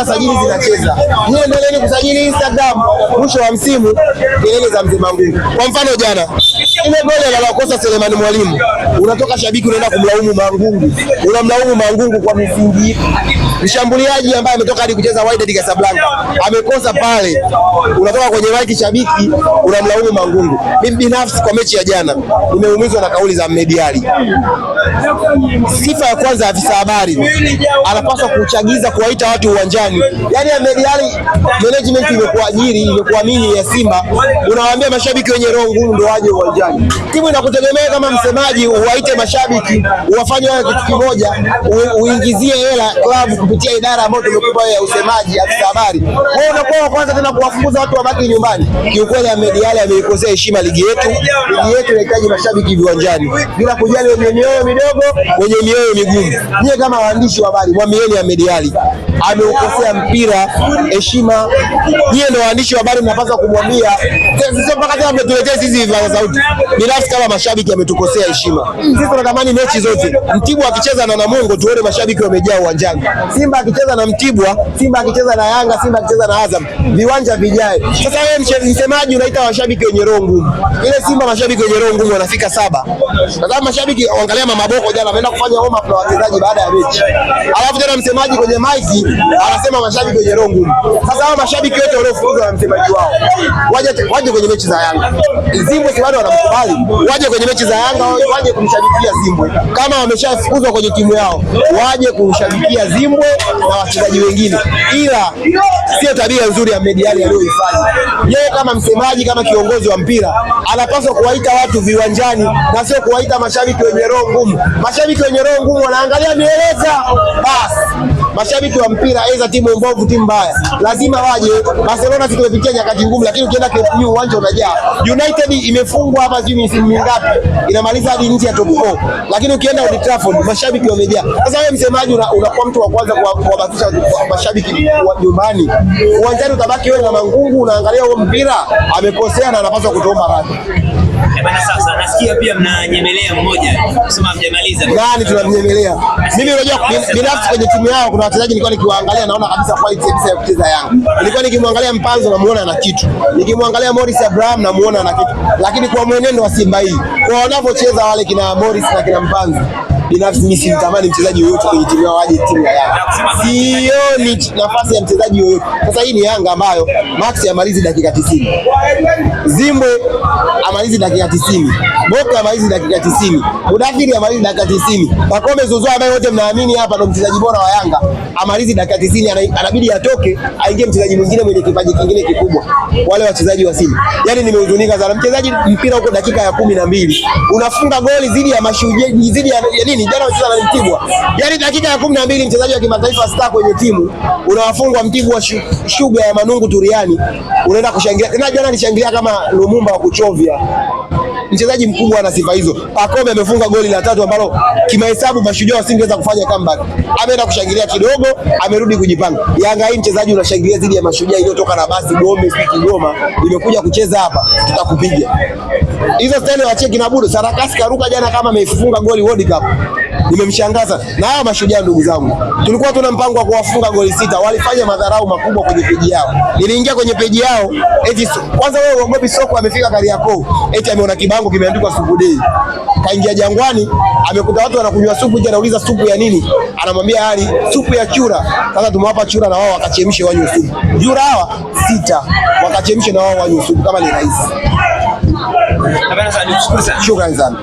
Sajili zinacheza. Niendeleeni kusajili Instagram. Mwisho wa msimu kelele za mzee Mangungu. Kwa mfano jana ile goli alilokosa Selemani Mwalimu, unatoka shabiki unaenda kumlaumu Mangungu. Unamlaumu Mangungu kwa misingi ipi? Mshambuliaji ambaye ametoka hadi kucheza Wydad Casablanca amekosa pale, unatoka kwenye maiki shabiki unamlaumu Mangungu. Mimi binafsi kwa mechi ya jana nimeumizwa na kauli za Ahmed Ally. Sifa ya kwanza, afisa habari anapaswa kuchagiza kuwaita watu uwanjani. Yaani Ahmed Ally, management imekuajiri, imekuamini ya Simba, unawaambia mashabiki wenye roho ngumu ndio waje uwanjani. Timu inakutegemea kama msemaji, uwaite mashabiki, uwafanye wao kitu kimoja, uingizie hela klabu kupitia idara ambayo tumekupa ya usemaji, afisa habari. Wewe unakuwa kwanza tena kuwafukuza watu wabaki nyumbani. Kiukweli Ahmed Ally ameikosea heshima ligi yetu. Ligi yetu inahitaji mashabiki viwanjani, bila kujali wenye mioyo midogo, wenye mioyo migumu. Nyie kama waandishi wa habari, mwambieni Ahmed Ally ameukosea mpira heshima. Nyie ndio waandishi wa habari, mnapaswa kumwambia. Sio mpaka tena mmetuletea sisi hivi za sauti. Binafsi kama mashabiki ametukosea heshima. Sisi tunatamani mechi zote Mtibwa akicheza na Namungo tuone mashabiki wamejaa uwanjani. Simba akicheza na Mtibwa, Simba akicheza na Yanga, Simba akicheza na Azam, viwanja vijae. Sasa wewe msemaji unaita mashabiki wenye roho ngumu. Ile Simba mashabiki wenye roho ngumu wanafika 7. Sasa mashabiki waangalia Mama Boko jana ameenda kufanya warm up na wachezaji baada ya mechi. Alafu tena msemaji kwenye maiki anasema mashabiki wenye roho ngumu. Sasa hao mashabiki wote waliofukuzwa na msemaji wao waje kwenye mechi za Yanga. Zimbwe si bado wanamkubali. Waje kwenye mechi za Yanga, waje kumshabikia Zimbwe. Kama wameshafukuzwa kwenye timu yao, waje kumshabikia Zimbwe na wachezaji wengine. Ila sio tabia nzuri ya Ahmed Ally aliyoifanya. Yeye kama msemaji, kama kiongozi wa mpira, anapaswa kuwaita watu viwanjani na sio kuwaita mashabiki wenye roho ngumu. Mashabiki wenye roho ngumu wanaangalia mieleza. Basi mashabiki wa mpira, aidha timu mbovu, timu mbaya, lazima waje. Barcelona tumepitia nyakati ngumu, lakini ukienda Camp Nou uwanja unajaa. United imefungwa hapa sijui misimu mingapi, inamaliza hadi nje ya top 4, lakini ukienda Old Trafford mashabiki wamejaa. Sasa wewe msemaji unakuwa mtu wa kwanza kuwabakisha mashabiki wa nyumbani. Uwanjani utabaki wewe na Mangungu, unaangalia huo mpira, amekosea na anapaswa kutomba radhi. Bana, sasa nasikia pia mnanyemelea mmoja kusema mjamaliza. Nani tunamnyemelea? Mimi unajua binafsi kwenye timu yao kuna wachezaji nilikuwa nikiwaangalia naona kabisa quality kabisa ya kucheza Yanga. Nilikuwa nikimwangalia Mpanzo namuona ana kitu. Nikimwangalia Morris Abraham namuona ana kitu. Lakini kwa mwenendo wa Simba hii, kwa wanavyocheza wale kina Morris na kina Mpanzo, binafsi mimi simtamani mchezaji yoyote kwenye timu yao aje timu ya Yanga. Sioni nafasi ya mchezaji yoyote. Sasa hii ni Yanga ambayo Max amalizi dakika 90. Zimbwe amalizi dakika 90. Boka amalizi dakika 90. Mudathiri amalizi dakika 90. Pacome Zouzoua ambaye wote mnaamini hapa ndo mchezaji bora wa Yanga, amalizi dakika 90, anabidi atoke aingie mchezaji mwingine mwenye kipaji kingine kikubwa. Wale wachezaji wa Simba, yani nimehuzunika sana. Mchezaji mpira huko dakika ya 12 unafunga goli zidi ya Mashujaa, zidi ya nini jana wacheza na Mtibwa. Yani dakika ya 12 mchezaji wa kimataifa star kwenye timu unawafungwa Mtibwa Sugar ya Manungu Turiani, unaenda kushangilia. Tena jana nishangilia kama Lumumba wa kuchovya. Mchezaji mkubwa ana sifa hizo. Pacome amefunga goli la 3 ambalo kimahesabu Mashujaa wasingeweza kufanya comeback. Ameenda kushangilia kidogo, amerudi kujipanga. Yanga hii mchezaji unashangilia zidi ya Mashujaa iliyotoka na basi Gomez Kigoma imekuja kucheza hapa, tutakupiga. Hizo style waachie kina Budo. Sarakasi karuka jana kama amefunga goli World Cup. Nimemshangaza. Na hao Mashujaa ndugu zangu, tulikuwa tuna mpango wa kuwafunga goli 6. Walifanya madharau makubwa kwenye peji yao. Niliingia kwenye peji yao, eti kwanza wewe uogopi soko amefika Kariakoo, eti ameona kibango kimeandikwa supu day. Kaingia Jangwani, amekuta watu wanakunywa supu, je, anauliza supu ya nini? Anamwambia hali supu ya chura. Sasa tumewapa chura na wao wakachemshe wanywe supu. Chura hawa 6 wakachemshe na wao wanywe supu kama ni rahisi. Shukrani sana.